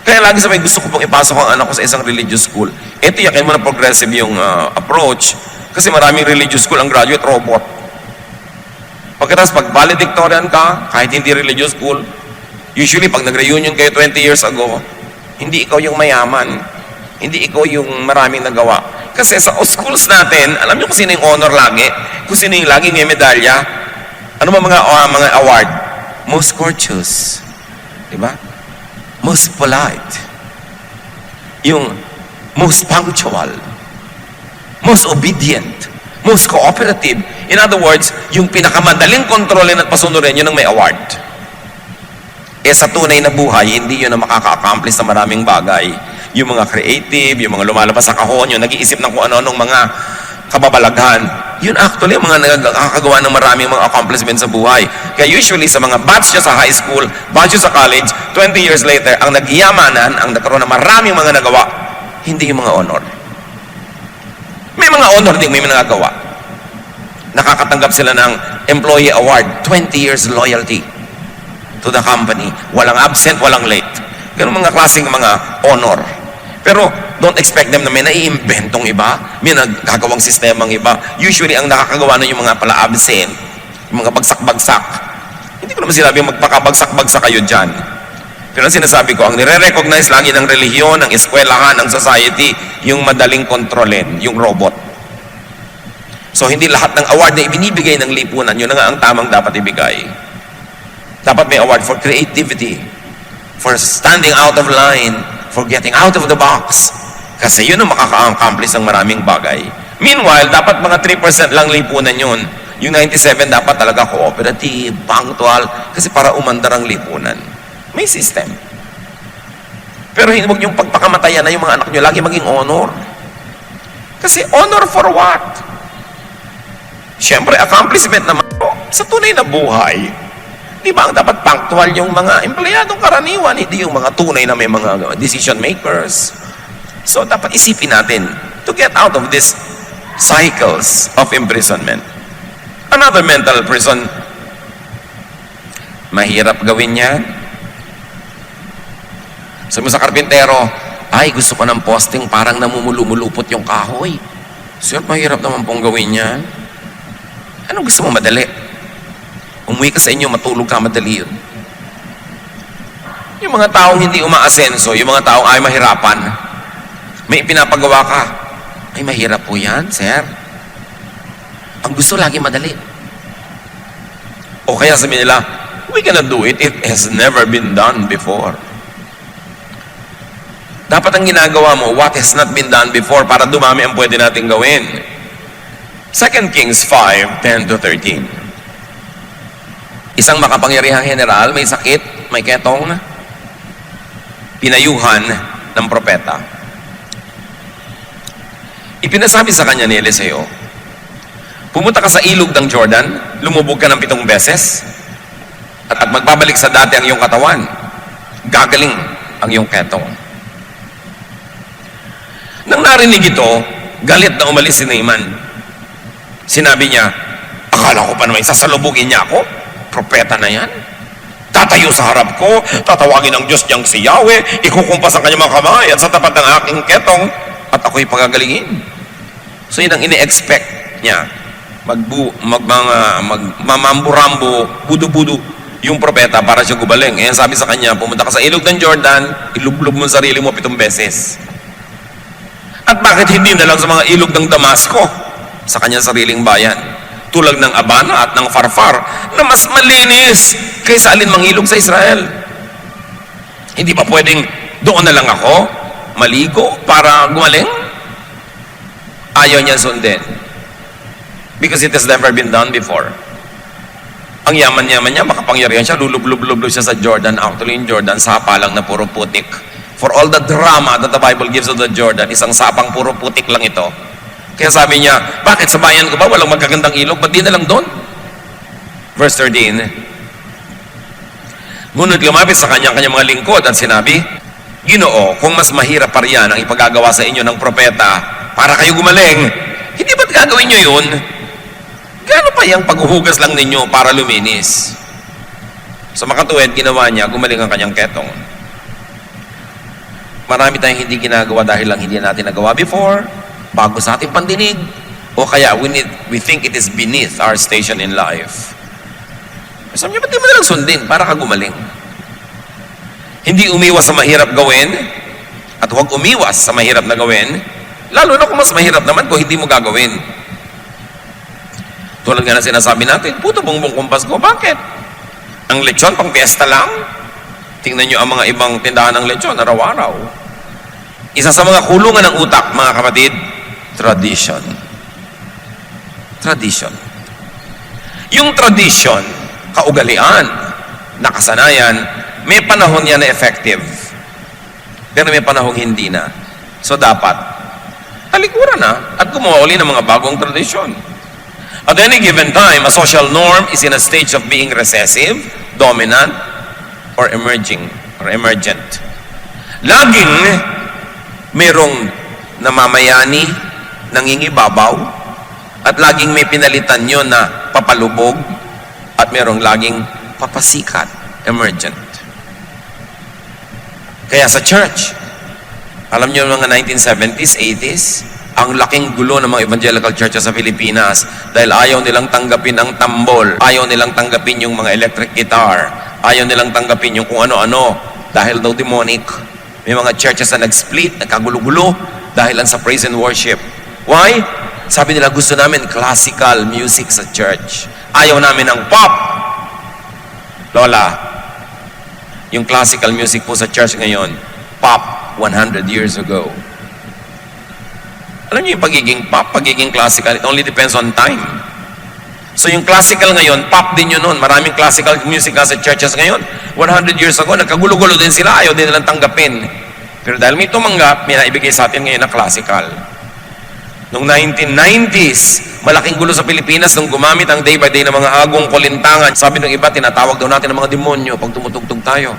A: Kaya lagi sabi, gusto ko pong ipasok ang anak ko sa isang religious school. Ito, yakin mo na progressive yung approach. Kasi maraming religious school ang graduate robot. Pagkatapos, pag valedictorian ka, kahit hindi religious school, usually, pag nag-reunion kayo 20 years ago, hindi ikaw yung mayaman. Hindi ikaw yung maraming nagawa. Kasi sa schools natin, alam niyo kung sino yung honor lagi? Kung sino yung lagi may medalya? Ano ba mga award? Most courteous. Diba? Most polite. Yung most punctual. Most obedient. Most cooperative. In other words, yung pinakamadaling kontrolin at pasunurin, yun ang may award. Sa tunay na buhay, hindi yun ang makaka-accomplish sa maraming bagay. Yung mga creative, yung mga lumalabas sa kahon, yung nag-iisip ng kung ano-anong mga kababalaghan. Yun actually, mga nakakagawa ng maraming mga accomplishments sa buhay. Kaya usually, sa mga batch nyo sa high school, batch nyo sa college, 20 years later, ang nagyamanan, ang nagkaroon ng maraming mga nagawa, hindi yung mga honor. May mga honor din, may mga nagawa. Nakakatanggap sila ng employee award, 20 years loyalty to the company. Walang absent, walang late. Ganun mga klaseng mga honor. Pero don't expect them na may naiimbentong iba, may nagkagawang sistemang iba. Usually, ang nakakagawa na yung mga pala absent, yung mga bagsak-bagsak. Hindi ko naman sinabi magpakabagsak-bagsak kayo dyan. Pero ang sinasabi ko, ang nire-recognize lagi ng relihiyon, ng eskwelahan, ng society, yung madaling kontrolin, yung robot. So, hindi lahat ng award na ibinibigay ng lipunan, yun na nga ang tamang dapat ibigay. Dapat may award for creativity, for standing out of line, for getting out of the box. Kasi yun ang makaka-accomplish ng maraming bagay. Meanwhile, dapat mga 3% lang lipunan yun. Yung 97 dapat talaga cooperative, punctual, kasi para umandar ang lipunan. May system. Pero huwag niyong pagpakamatayan na yung mga anak niyo lagi maging honor. Kasi honor for what? Siyempre, accomplishment naman sa tunay na buhay. Di ba ang dapat punctual yung mga empleyadong karaniwan, hindi yung mga tunay na may mga decision makers. So, dapat isipin natin to get out of these cycles of imprisonment. Another mental prison, mahirap gawin yan. Sabi mo sa karpintero, ay, gusto ko ng posting parang namumulupot yung kahoy. Sir, mahirap naman pong gawin yan. Anong gusto mo madali? Umuwi ka sa inyo, matulog ka, madali yun. Yung mga taong hindi umaasenso, yung mga taong ay mahirapan, may pinapagawa ka, ay mahirap po yan, sir. Ang gusto lagi madali. O kaya sabihin nila, we cannot do it. It has never been done before. Dapat ang ginagawa mo, what has not been done before para dumami ang pwede nating gawin. 2 Kings 5:10 to 13. Isang makapangyarihang general, may sakit, may ketong, pinayuhan ng propeta. Ipinasabi sa kanya ni Eliseo, pumunta ka sa ilog ng Jordan, lumubog ka ng 7 beses, at magbabalik sa dati ang iyong katawan, gagaling ang iyong ketong. Nang narinig ito, galit na umalis si Naaman. Sinabi niya, akala ko pa naman sasalubugin niya ako? Propeta na yan. Tatayo sa harap ko, tatawagin ang Diyos niyang si Yahweh, ikukumpas ang kanyang mga kamay at sa tapat ng aking ketong, at ako'y pagagalingin. So yun ang ini-expect niya. Mamamburambo, budu-budu yung propeta para siya gubaling. Eh, sabi sa kanya, pumunta ka sa ilog ng Jordan, ilublob mo ang sarili mo 7 beses. At bakit hindi na lang sa mga ilog ng Damasco, sa kanyang sariling bayan, tulad ng Abana at ng Farfar, na mas malinis kaysa alinmang ilog sa Israel? Hindi ba pwedeng doon na lang ako maligo para gumaling? Ayaw niya sundin. Because it has never been done before. Ang yaman-yaman niya, makapangyarihan siya, lulub-lub-lub siya sa Jordan. Actually, in Jordan, sapa lang na puro putik. For all the drama that the Bible gives of the Jordan, isang sapang puro putik lang ito. Kaya sabi niya, bakit sa bayan ko ba walang magagandang ilog? Ba't di na lang doon? Verse 13. Ngunit lumapit sa kanyang mga lingkod at sinabi, Ginoo, kung mas mahirap pa riyan ang ipagagawa sa inyo ng propeta para kayo gumaling, hindi ba't gagawin nyo yun? Gaano pa yung paghuhugas lang ninyo para luminis? Sa makatuwid, ginawa niya, gumaling ang kanyang ketong. Marami tayong hindi ginagawa dahil lang hindi natin nagawa before, bago sa ating pandinig, o kaya we think it is beneath our station in life. Sabi niyo, ba't di mo nalang sundin para ka gumaling? Hindi umiwas sa mahirap gawin, at huwag umiwas sa mahirap na gawin, lalo na kung mas mahirap naman kung hindi mo gagawin. Tulad nga na sinasabi natin, puto bongbong kumpas ko, bakit? Ang lechon pang fiesta lang? Tingnan nyo ang mga ibang tindahan ng lechon, araw-araw. Isa sa mga kulungan ng utak, mga kapatid, tradition. Tradition. Yung tradition, kaugalian, nakasanayan, may panahon yan na effective. Pero may panahon hindi na. So dapat, talikuran na at gumawa uli ng mga bagong tradisyon. At any given time, a social norm is in a stage of being recessive, dominant, or emergent. Laging merong namamayani, nangingibabaw, at laging may pinalitan nyo na papalubog, at merong laging papasikat, emergent. Kaya sa church, alam nyo mga 1970s, 80s, ang laking gulo ng mga evangelical churches sa Pilipinas dahil ayaw nilang tanggapin ang tambol, ayaw nilang tanggapin yung mga electric guitar, ayaw nilang tanggapin yung kung ano-ano dahil daw demonic. May mga churches na nag-split, nagkagulo-gulo dahil sa praise and worship. Why? Sabi nila, gusto namin classical music sa church. Ayaw namin ng pop. Lola, yung classical music po sa church ngayon, pop 100 years ago. Alam niyo yung pagiging pop, pagiging classical, it only depends on time. So yung classical ngayon, pop din yun noon. Maraming classical music sa churches ngayon. 100 years ago, nagkagulo-gulo din sila, ayaw din nilang tanggapin. Pero dahil may tumanggap, may naibigay sa atin ngayon na classical. Noong 1990s, malaking gulo sa Pilipinas nung gumamit ang day by day ng mga agong kulintangan. Sabi ng iba, tinatawag daw natin ng mga demonyo pag tumutugtog tayo.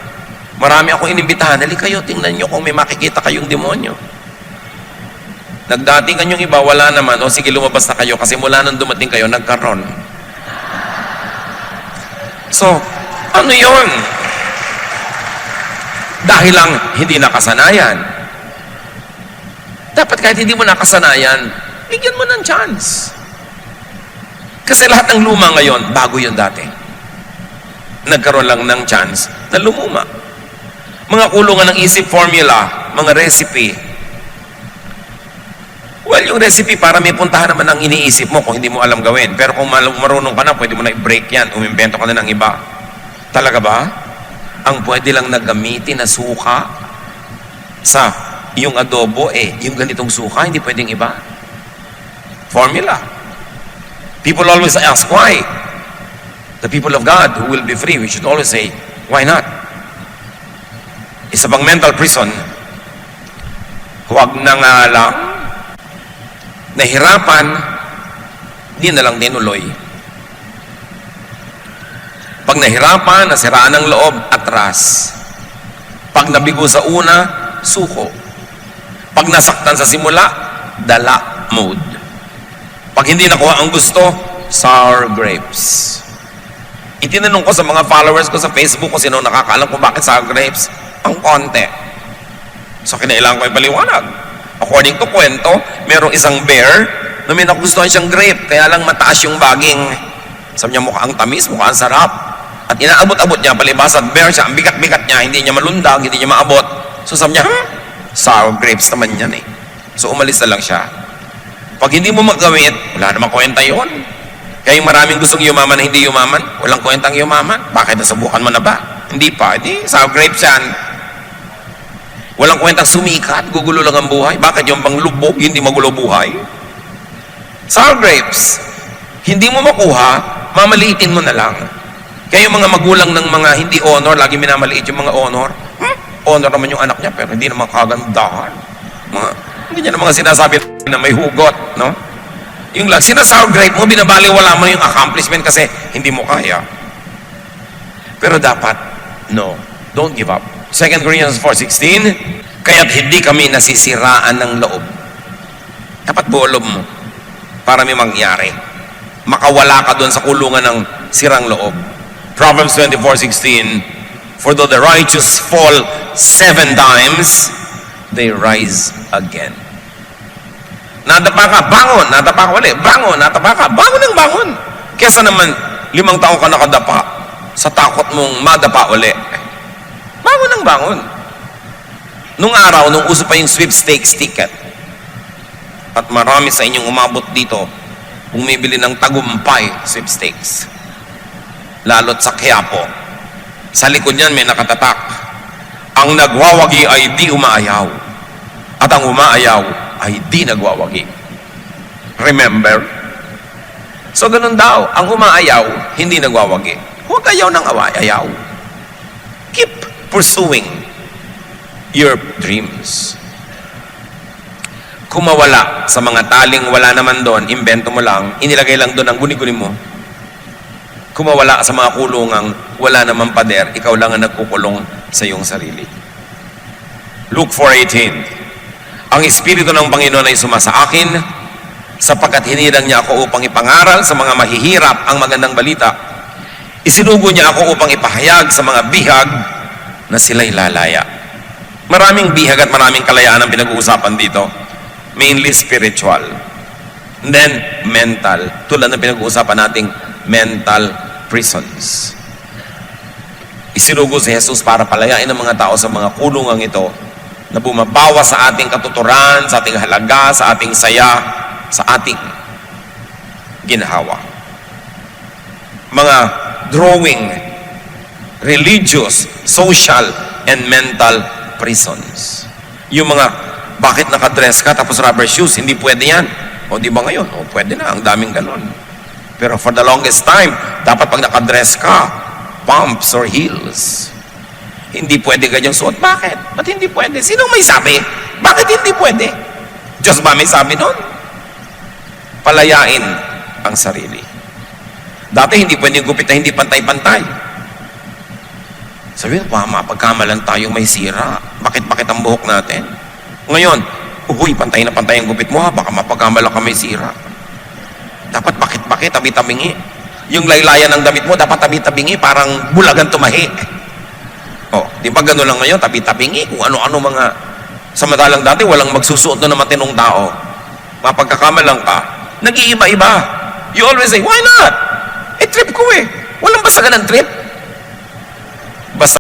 A: Marami akong inimbitahan, hali kayo, tingnan nyo kung may makikita kayong demonyo. Nagdatingan yung iba, wala naman, o sige lumabas na kayo kasi mula nang dumating kayo, nagkaroon. So, ano yon? Dahil lang hindi nakasanayan. Dapat kahit hindi mo nakasanayan, bigyan mo ng chance. Kasi lahat ng luma ngayon, bago yun dati. Nagkaroon lang ng chance na lumuma. Mga kulungan ng isip formula, mga recipe. Well, yung recipe para may puntahan naman ang iniisip mo kung hindi mo alam gawin. Pero kung marunong ka na, pwede mo na i-break yan. Umimbento ka na ng iba. Talaga ba? Ang pwede lang na gamitin na suka sa yung adobo, yung ganitong suka, hindi pwedeng iba. Formula. People always ask, why? The people of God who will be free, we should always say, why not? Isa bang mental prison? Huwag na nga lang nahirapan, di na lang tinuloy. Pag nahirapan, nasiraan ng loob, atras. Pag nabigo sa una, suko. Pag nasaktan sa simula, dala mode. Pag hindi nakuha ang gusto, sour grapes. Itinanong ko sa mga followers ko sa Facebook kung sino nakakaalam kung bakit sour grapes. Ang konti. So kinailangan ko ipaliwanag. According to kwento, merong isang bear na may nagustuhan siyang grape, kaya lang mataas yung baging. Sabi niya, mukhang tamis, mukhang sarap. At inaabot-abot niya, palibas at bear siya, ang bigat-bigat niya, hindi niya malundag, hindi niya maabot. So sabi niya, sour grapes naman yan eh. So umalis na lang siya. Pag hindi mo magawit, wala namang kwenta yun. Kaya yung maraming gustong yumaman na hindi yumaman, walang kwentang yumaman. Bakit nasubukan mo na ba? Hindi pa. Hindi, sour grapes yan. Walang kwentang sumikat, gugulo lang ang buhay. Bakit yung pang lubog, hindi magulo buhay? Sour grapes. Hindi mo makuha, mamaliitin mo na lang. Kaya yung mga magulang ng mga hindi honor, lagi minamaliit yung mga honor. Honor naman yung anak niya, pero hindi naman kagandahan. Hindi niya naman sinasabi na may hugot, no? Yung lang, sinasour grape mo, binabaliwala mo yung accomplishment kasi hindi mo kaya. Pero dapat, no, don't give up. 2 Corinthians 4:16, kaya't hindi kami nasisiraan ng loob. Dapat buolob mo para may mangyari. Makawala ka doon sa kulungan ng sirang loob. Proverbs 24:16, for though the righteous fall 7 times, they rise again. Nadapa ka, bangon. Nadapa ka ulit, bangon. Nadapa ka, bangon ng bangon. Kesa naman, 5 taon ka nakadapa sa takot mong madapa ulit. Bangon ng bangon. Nung araw, nung uso pa yung sweepstakes ticket, at marami sa inyong umabot dito, bumibili ng tagumpay sweepstakes. Lalo't sa Quiapo. Sa likod niyan may nakatatak. Ang nagwawagi ay di umaayaw. At ang umaayaw ay di nagwawagi. Remember? So ganun daw, ang umaayaw, hindi nagwawagi. Huwag ayaw ng ayaw. Keep pursuing your dreams. Kung mawala sa mga taling wala naman doon, invento mo lang, inilagay lang doon ang guni-guni mo. Kung mawala sa mga kulungang wala naman pader, ikaw lang ang nagkukulong sa iyong sarili. Luke 4:18, ang Espiritu ng Panginoon ay sumasa akin sapagkat hinirang niya ako upang ipangaral sa mga mahihirap ang magandang balita. Isinugo niya ako upang ipahayag sa mga bihag na sila'y lalaya. Maraming bihag at maraming kalayaan ang pinag-uusapan dito. Mainly spiritual. And then, mental. Tulad ng pinag-uusapan nating mental prisons. Isinugo si Jesus para palayain ang mga tao sa mga kulungang ito na bumabawa sa ating katuturan, sa ating halaga, sa ating saya, sa ating ginhawa. Mga drawing, religious, social, and mental prisons. Yung mga, bakit nakadress ka tapos rubber shoes, hindi pwede yan. O di ba ngayon? O pwede na, ang daming ganon. Pero for the longest time, dapat pag nakadress ka, pumps or heels. Hindi pwede ganyang suot. Bakit? Ba't hindi pwede? Sinong may sabi? Bakit hindi pwede? Diyos ba may sabi nun? Palayain ang sarili. Dati hindi pwede gupit na hindi pantay-pantay. Sabi mo, mapagkamalan tayong may sira. Bakit ang buhok natin? Ngayon, uy, pantay na pantay ang gupit mo ha, baka mapagkamalan ka may sira. Dapat bakit, tabi-tabingi. Yung laylayan ng damit mo, dapat tabi-tabingi, parang bulagan tumahi. O, di ba gano'n lang ngayon, tabi-tabingi, kung ano-ano mga, samantalang dati, walang magsusuot na matinong tao. Mapagkakamalang ka, nag-iiba-iba. You always say, why not? Trip ko eh. Walang basagan ng trip. Basta